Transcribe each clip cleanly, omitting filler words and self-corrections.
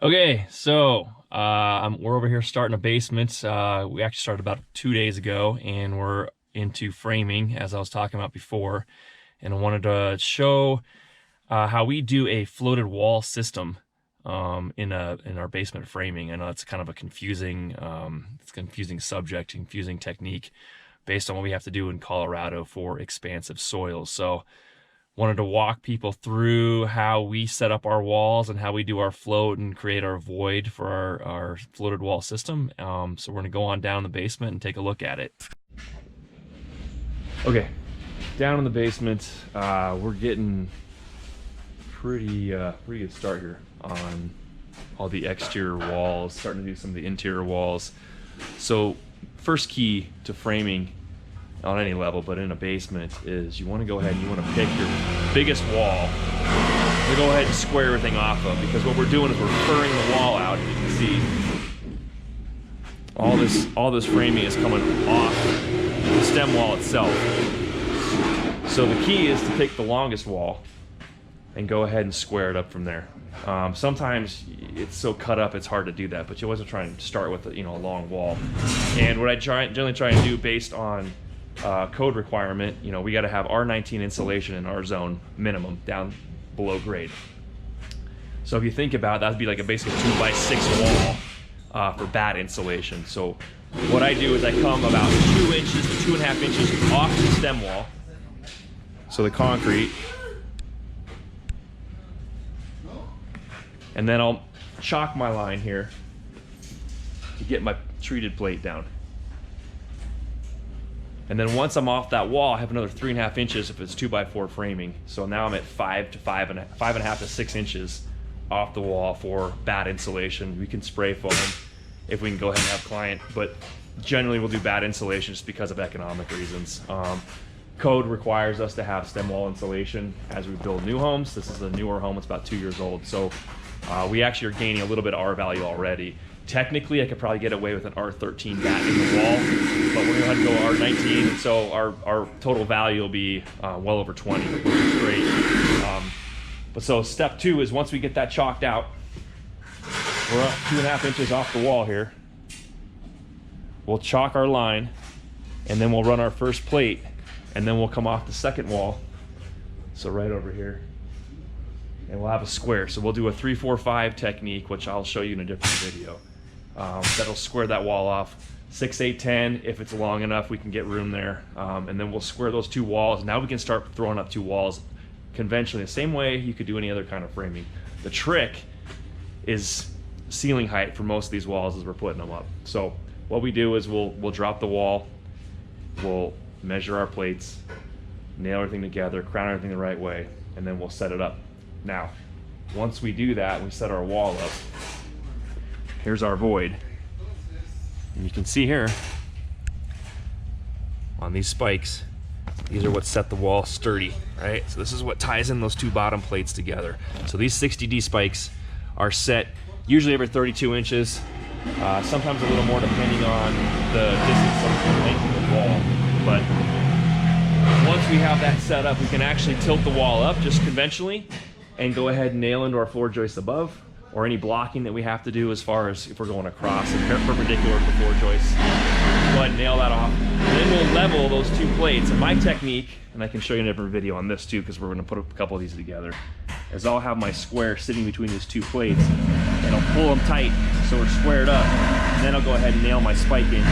Okay, so we're over here starting a basement. We actually started about 2 days ago, and we're into framing, as I was talking about before. And I wanted to show how we do a floated wall system in our basement framing. I know it's kind of a confusing subject, confusing technique based on what we have to do in Colorado for expansive soils. So wanted to walk people through how we set up our walls and how we do our float and create our void for our floated wall system. So we're gonna go on down the basement and take a look at it. Okay, down in the basement, we're getting pretty good start here on all the exterior walls, starting to do some of the interior walls. So first key to framing on any level, but in a basement, is you want to go ahead and you want to pick your biggest wall to go ahead and square everything off of, because what we're doing is we're furring the wall out. You can see all this framing is coming off the stem wall itself. So the key is to pick the longest wall and go ahead and square it up from there. Sometimes it's so cut up it's hard to do that, but you always want to try and start with a long wall. And what I generally try and do based on code requirement, we got to have R19 insulation in our zone minimum down below grade. So if you think about it, that'd be like a basic 2x6 wall for bad insulation. So what I do is I come about 2 inches to 2.5 inches off the stem wall. So the concrete, and then I'll chalk my line here to get my treated plate down. And then once I'm off that wall, I have another 3.5 inches if it's 2x4 framing. So now I'm at 5.5 to 6 inches off the wall for bad insulation. We can spray foam if we can go ahead and have client, but generally we'll do bad insulation just because of economic reasons. Code requires us to have stem wall insulation as we build new homes. This is a newer home, it's about 2 years old. So we actually are gaining a little bit of R value already. Technically, I could probably get away with an R13 bat in the wall, but we're gonna have to go R19, and so our total value will be well over 20, which is great. But so step 2 is once we get that chalked out, we're up 2.5 inches off the wall here. We'll chalk our line, and then we'll run our first plate, and then we'll come off the second wall. So right over here. And we'll have a square. So we'll do a 3-4-5 technique, which I'll show you in a different video. That'll square that wall off. 6, 8, 10, if it's long enough, we can get room there. And then we'll square those 2 walls. Now we can start throwing up 2 walls conventionally, the same way you could do any other kind of framing. The trick is ceiling height for most of these walls as we're putting them up. So what we do is we'll drop the wall, we'll measure our plates, nail everything together, crown everything the right way, and then we'll set it up. Now, once we do that, we set our wall up. Here's our void. And you can see here on these spikes, these are what set the wall sturdy, right? So this is what ties in those 2 bottom plates together. So these 60D spikes are set usually every 32 inches, sometimes a little more depending on the distance of the length of the wall. But once we have that set up, we can actually tilt the wall up just conventionally and go ahead and nail into our floor joists above, or any blocking that we have to do as far as if we're going across and perpendicular to the floor joists. Go ahead and nail that off. And then we'll level those 2 plates. And my technique, and I can show you in a different video on this too, because we're gonna put a couple of these together, is I'll have my square sitting between these 2 plates, and I'll pull them tight so we're squared up. And then I'll go ahead and nail my spike in,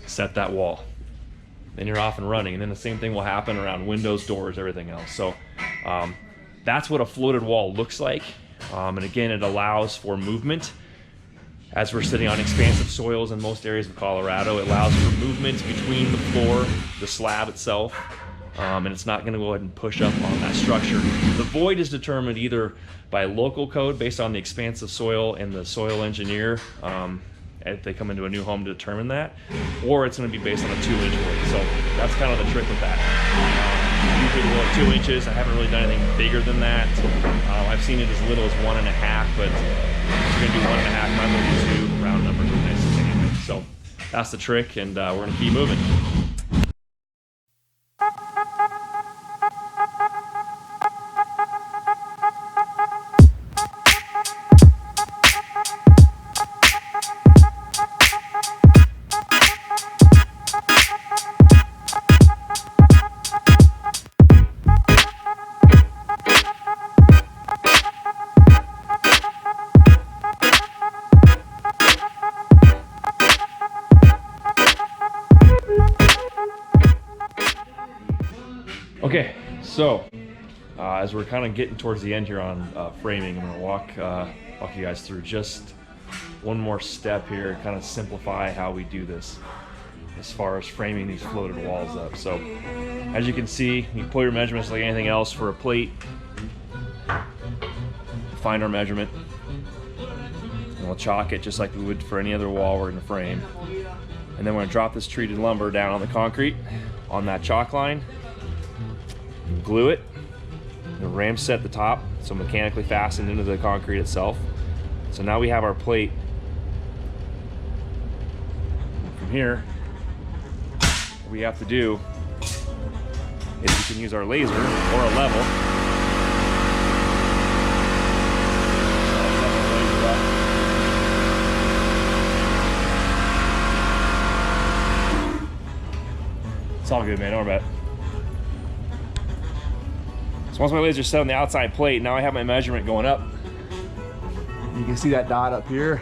set that wall. Then you're off and running. And then the same thing will happen around windows, doors, everything else. So that's what a floated wall looks like. And again, it allows for movement. As we're sitting on expansive soils in most areas of Colorado, it allows for movement between the floor, the slab itself, and it's not gonna go ahead and push up on that structure. The void is determined either by local code based on the expansive soil and the soil engineer, if they come into a new home to determine that, or it's gonna be based on a 2-inch void. So that's kind of the trick with that. Usually we'll go 2 inches. I haven't really done anything bigger than that. I've seen it as little as 1.5, but if you're gonna do 1.5, might as well do 2. Round numbers are nice anyway. So that's the trick, and we're gonna keep moving. So, as we're kind of getting towards the end here on framing, I'm gonna walk you guys through just one more step here, kind of simplify how we do this as far as framing these floated walls up. So, as you can see, you pull your measurements like anything else for a plate, find our measurement, and we'll chalk it just like we would for any other wall we're gonna frame. And then we're gonna drop this treated lumber down on the concrete on that chalk line, glue it, and ram set the top, so mechanically fastened into the concrete itself. So now we have our plate. From here, what we have to do is we can use our laser or a level. It's all good, man, don't worry about it. So once my laser's set on the outside plate, now I have my measurement going up. You can see that dot up here.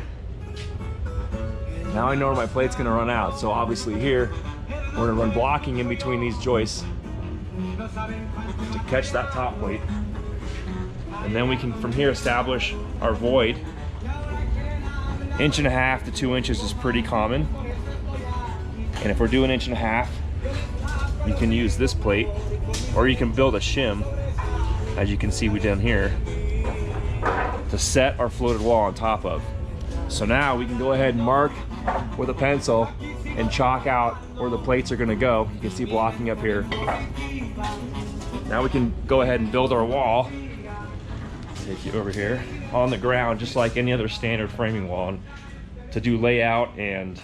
Now I know where my plate's gonna run out. So obviously here, we're gonna run blocking in between these joists to catch that top plate. And then we can, from here, establish our void. 1.5 to 2 inches is pretty common. And if we're doing 1.5 inches, you can use this plate, or you can build a shim, as you can see we done here, to set our floated wall on top of. So now we can go ahead and mark with a pencil and chalk out where the plates are gonna go. You can see blocking up here. Now we can go ahead and build our wall. Take you over here on the ground, just like any other standard framing wall. And to do layout and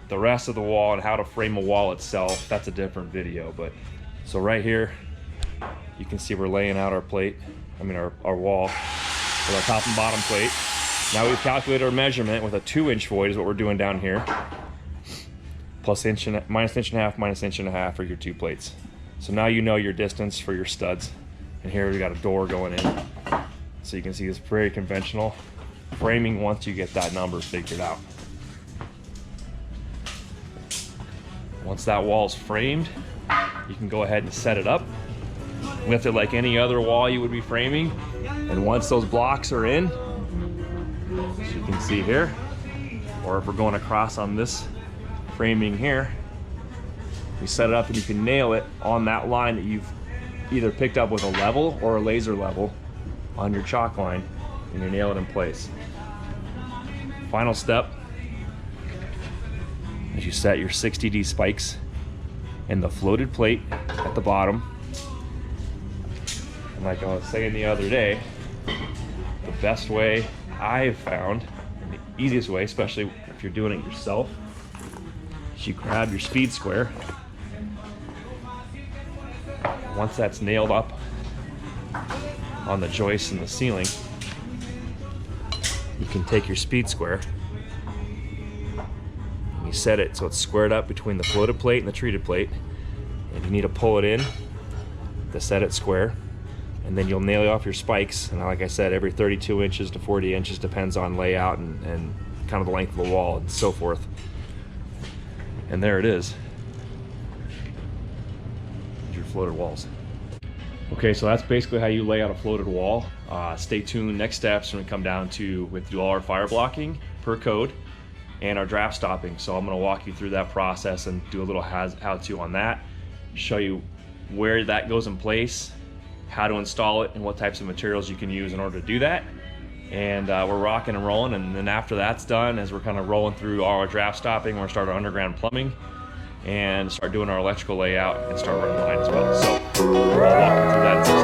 the rest of the wall and how to frame a wall itself, that's a different video. But so right here, you can see we're laying out our plate, our wall with our top and bottom plate. Now we've calculated our measurement with a 2-inch void is what we're doing down here. Plus minus 1.5 inches, minus 1.5 inches for your 2 plates. So now you know your distance for your studs. And here we got a door going in. So you can see it's very conventional framing once you get that number figured out. Once that wall's framed, you can go ahead and set it up with it like any other wall you would be framing. And once those blocks are in, as you can see here, or if we're going across on this framing here, we set it up and you can nail it on that line that you've either picked up with a level or a laser level on your chalk line, and you nail it in place. Final step, as you set your 60D spikes in the floated plate at the bottom. And like I was saying the other day, the best way I've found, and the easiest way, especially if you're doing it yourself, is you grab your speed square. Once that's nailed up on the joist in the ceiling, you can take your speed square and you set it so it's squared up between the floated plate and the treated plate, and you need to pull it in to set it square, and then you'll nail off your spikes. And like I said, every 32 inches to 40 inches depends on layout and kind of the length of the wall and so forth. And there it is, your floated walls. Okay, so that's basically how you lay out a floated wall. Stay tuned. Next steps when we come down to with all our fire blocking per code and our draft stopping. So I'm going to walk you through that process and do a little how-to on that, show you where that goes in place, how to install it, and what types of materials you can use in order to do that. And we're rocking and rolling, and then after that's done, as we're kind of rolling through all our draft stopping, we're going to start our underground plumbing and start doing our electrical layout and start running the line as well. So I'll walk you through that.